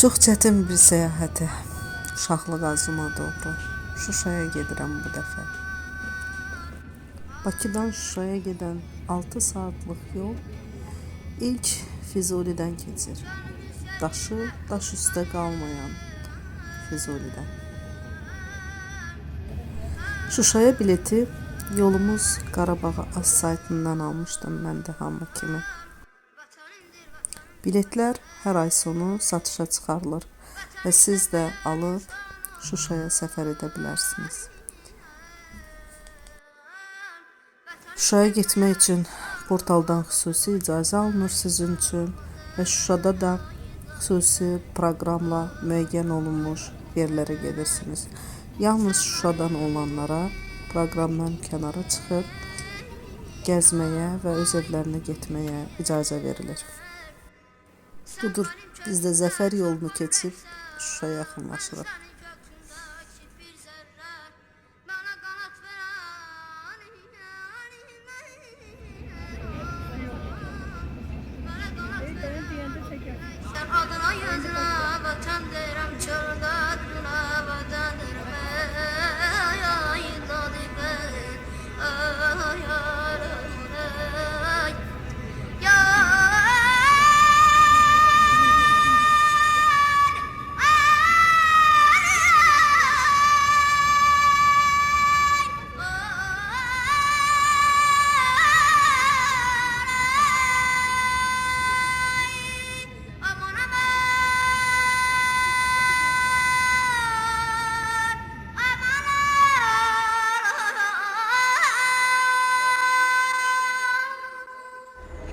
Çox çətin bir səyahətə, Uşaqlıq Arzuma doğru Şuşaya gedirəm bu dəfə. Bakıdan Şuşaya gedən 6 saatlıq yol ilk Füzulidən keçir. Daş üstə qalmayan Füzulidən. Şuşaya bileti Yolumuz Qarabağı az saytından almışdım mən də hamı kimi. Biletlər hər ay sonu satışa çıxarılır və siz də alıb Şuşaya səfər edə bilərsiniz. Şuşaya getmək üçün portaldan xüsusi icazə alınır sizin üçün və Şuşada da xüsusi proqramla müəyyən olunmuş yerlərə gedirsiniz. Yalnız Şuşadan olanlara proqramdan kənara çıxıb gəzməyə və öz evlərinə getməyə icazə verilir. Budur, biz də zəfər yolunu keçib Şuşaya yaxınlaşırıq.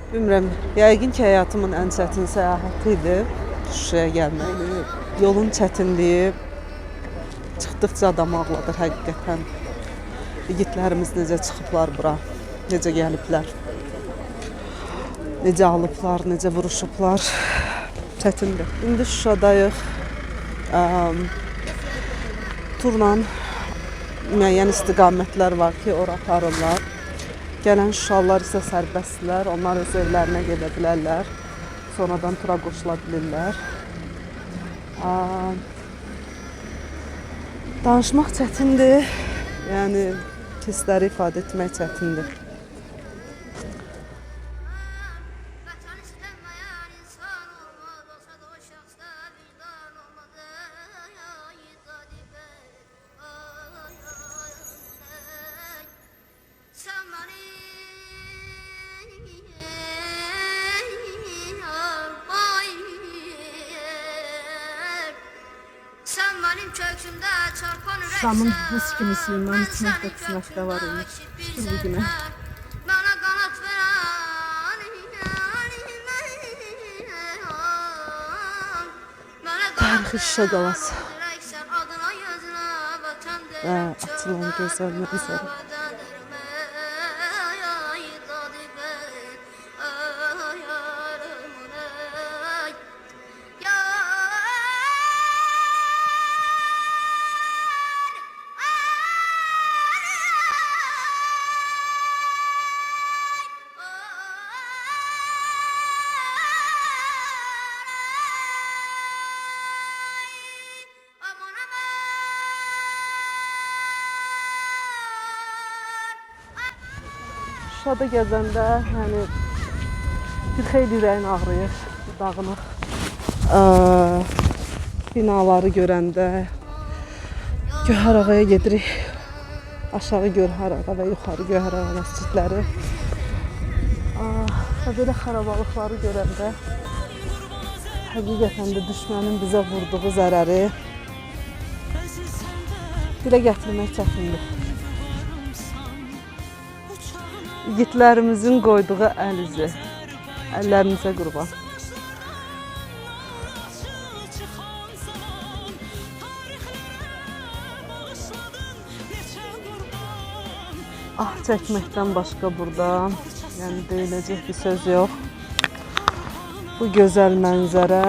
Bilmirəm, yəqin ki, həyatımın ən çətin səyahəti idi Şuşaya gəlmək. Yolun çətinliyi çıxdıqca adam ağladır həqiqətən. İgidlərimiz necə çıxıblar bura, necə gəliblər, necə alıblar, necə vuruşublar. Çətindir. İndi Şuşadayıq. Turla müəyyən istiqamətlər var ki, ora aparırlar. Gələn Şuşalılar isə sərbəstdirlər, onlar öz evlərinə gedə bilərlər, sonradan tura qoşula bilirlər. Danışmaq çətindir, yəni hissləri ifadə etmək çətindir. Şamın buz kimi suyundan içmək də qısmətdə var imiş. Şükür bugünə. Tarixi Şuşa qalası və açılan gözəl mənzərə. Şuşada gəzəndə yəni bir xeyli ürəyin ağrıyır, dağınıq binaları görəndə Gövhərağaya gedirik. Aşağı Gövhərağa və yuxarı Gövhərağa məscidləri. Və belə xarabalıqları görəndə həqiqətən də düşmənin bizə vurduğu zərəri dilə gətirmək çətindir. İgidlərimizin qoyduğu əl izi, əllərinizə qurban. Ah çəkməkdən başqa burada, yəni deyiləcək bir söz yox. Bu gözəl mənzərə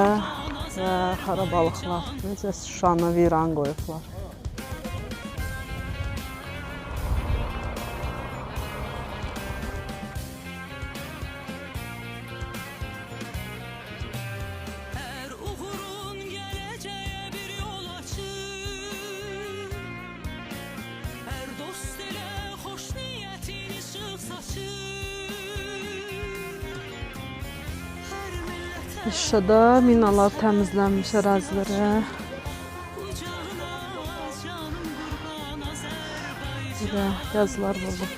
və xarabalıqlar necə Şuşanı viran qoyublar. Şuşada minalar təmizlənmiş ərazilərə. Burada yazılar vurulub.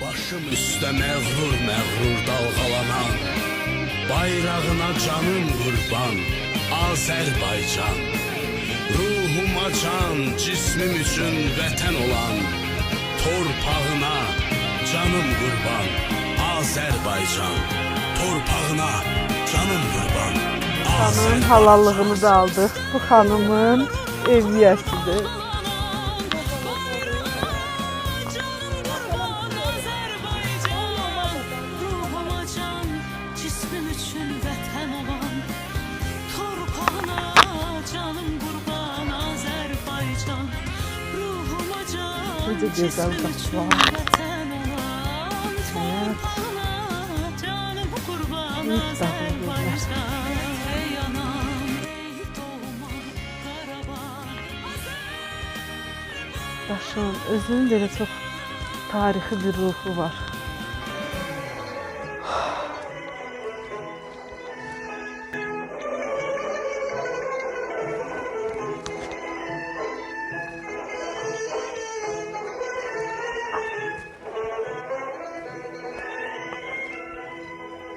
Başım üstə məğrur məğrur dalğalanan, bayrağına canım qurban Azərbaycan. Ruhuma can, cismim üçün vətən olan, torpağına canım qurban Azərbaycan. Torpağına canım qurban Xanımın Azərbaycan. halallığını da aldıq. Bu xanımın evliyəsidir. Necə gözəl qapılar. Evet. İlk dağlı yerler. Daşın özünün belə çox tarixi bir ruhu var.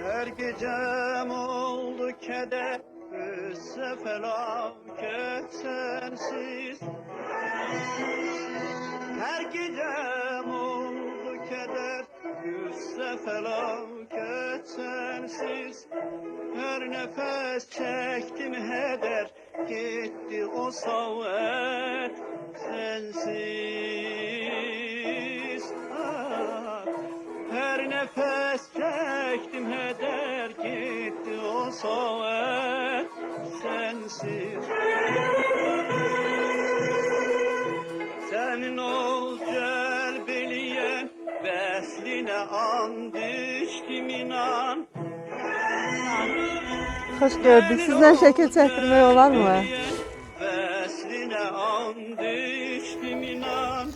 Her gecem oldu keder, üsse felaket sensiz. Her gecem oldu keder, üsse felaket sensiz. Her nefes çektim heder, gitti o savet sensiz. Ah. Her nefes çektim heder gitti o saat sensiz. Senin ol celbeliyen vesline an düştüm inan. Hoş gördük. Sizden şəkil çəkdirmək olar mı? Vesline an düştüm inan.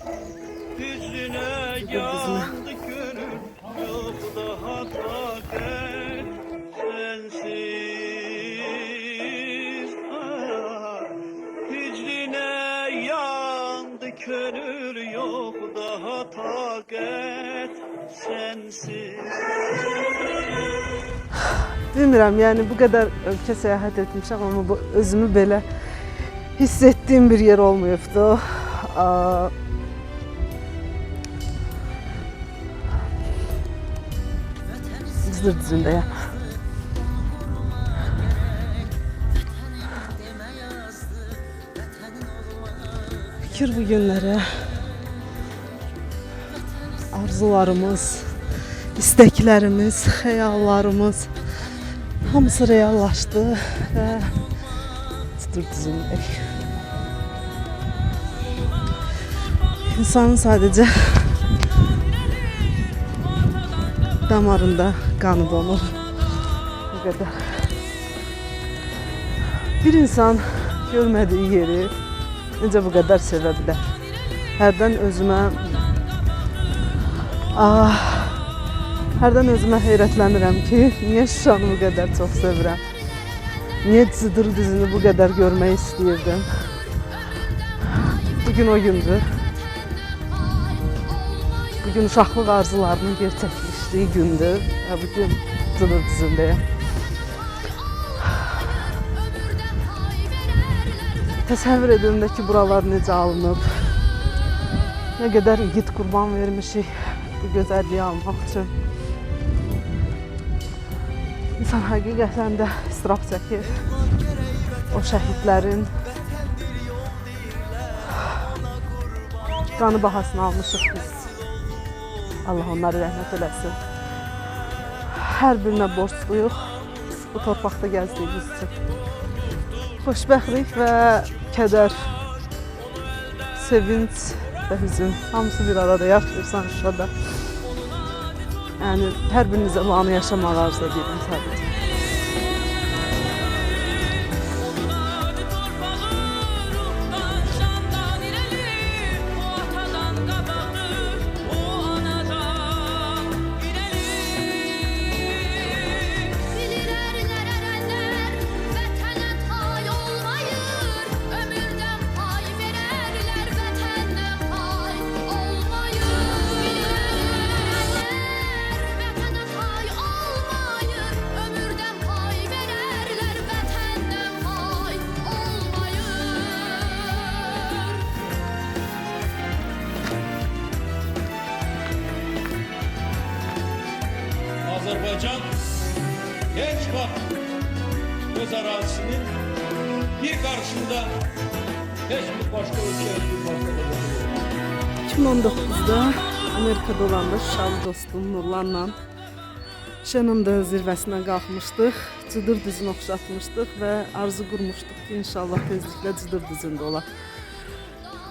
Hüznüne yandı gönül. Yok daha takat sensiz. Ah, hicrine yandı gönül, yok daha takat sensiz. Bilmirəm, yəni bu qədər ölkə səyahət etmişəm, amma bu özümü belə hiss etdiyim bir yer olmayıbdı. Zır düzündəyəm. Fikir bu günlərə, arzularımız, isteklərimiz, xəyallarımız hamısı reallaşdı və Zır düzündəyik. İnsanın sadəcə damarında qanı donur. Bu qədər. Bir insan görmədiyi yeri necə bu qədər sevə bilər? Hərdən özümə heyrətlənirəm ki, niyə Şuşanı bu qədər çox sevirəm? Niyə Zır düzünü bu qədər görmək istəyirdim? Bugün o gündür. Bugün uşaqlıq arzularının gerçəkləşdiyi gündür. Bugün Zır düzündəyəm. Təsəvvür edirəm ki, buralar necə alınıb. Nə qədər igid qurban vermişik bu gözəlliyi almaq üçün. İnsan həqiqətən də istirab çəkir. O şəhidlərin qanı bahasını almışıq biz. Allah onları rəhmət eləsin. Hər birinə borcluyuq bu torpaqda gəzdiyimiz üçün. Xoşbəxtlik və kədər, sevinç və hüzün hamısı bir arada yaşayırsan Şuşada. Yəni hər birinizə bu anı yaşamağı arzu edirəm sadəcə. Odunadı torpağı ruhdan candan irəli, o atadan qabaqdır, o anadan irəli. Bilir ərlər ərənlər, vətənə tay olmayır, ömürdən pay verərlər, vətəndən pay olmayır. Bilir ərlər vətənə tay olmayır, ömürdən pay verərlər, vətəndən pay olmayır. Azerbaycan genç vaxt öz arazisinin bir karşında hiçbir başka ülke durmaktadır. 2019'da Amerika'da olanda Şuşalı dostum Nurlanla Şənində zirvəsinə qalxmışdıq. Cıdır düzünü oxşatmışdıq və arzu qurmuşduq ki, inşallah tezliklə Cıdır düzündə olaq.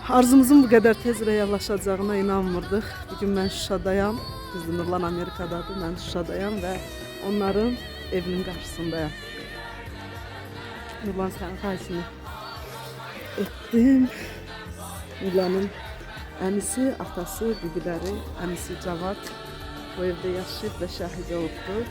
Arzumuzun bu qədər tez reallaşacağına inanmırdıq. Bugün mən Şuşadayam. Düzdür, Nurlan Amerikadadır, mən Şuşadayam və onların evinin qarşısındayam. Nurlan sənin xahişini etdim. Nurlanın əmisi, atası, bibiləri, əmisi Cavad bu evdə yaşayıb və şəhid olubdur.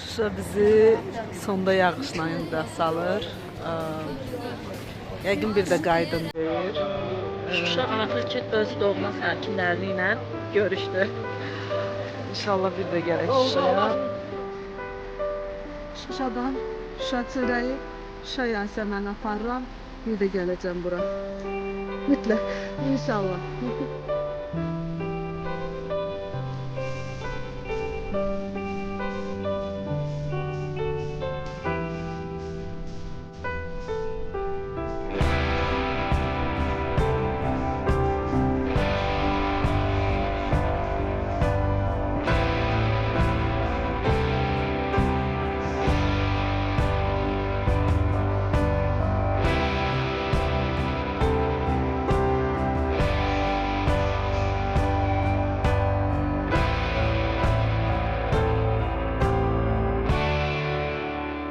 Şuşa bizi sonda yağışla da salır. Yəqin bir də qaydın deyir. Şuşa artıq ki öz doğma sakinləri ilə görüşdü. İnşallah bir də gələk Şuşaya. Şuşadan, Şuşa çörəyi, Şuşa Yasemen aparıram. Bir də gələcəm bura. Mütləq, inşallah.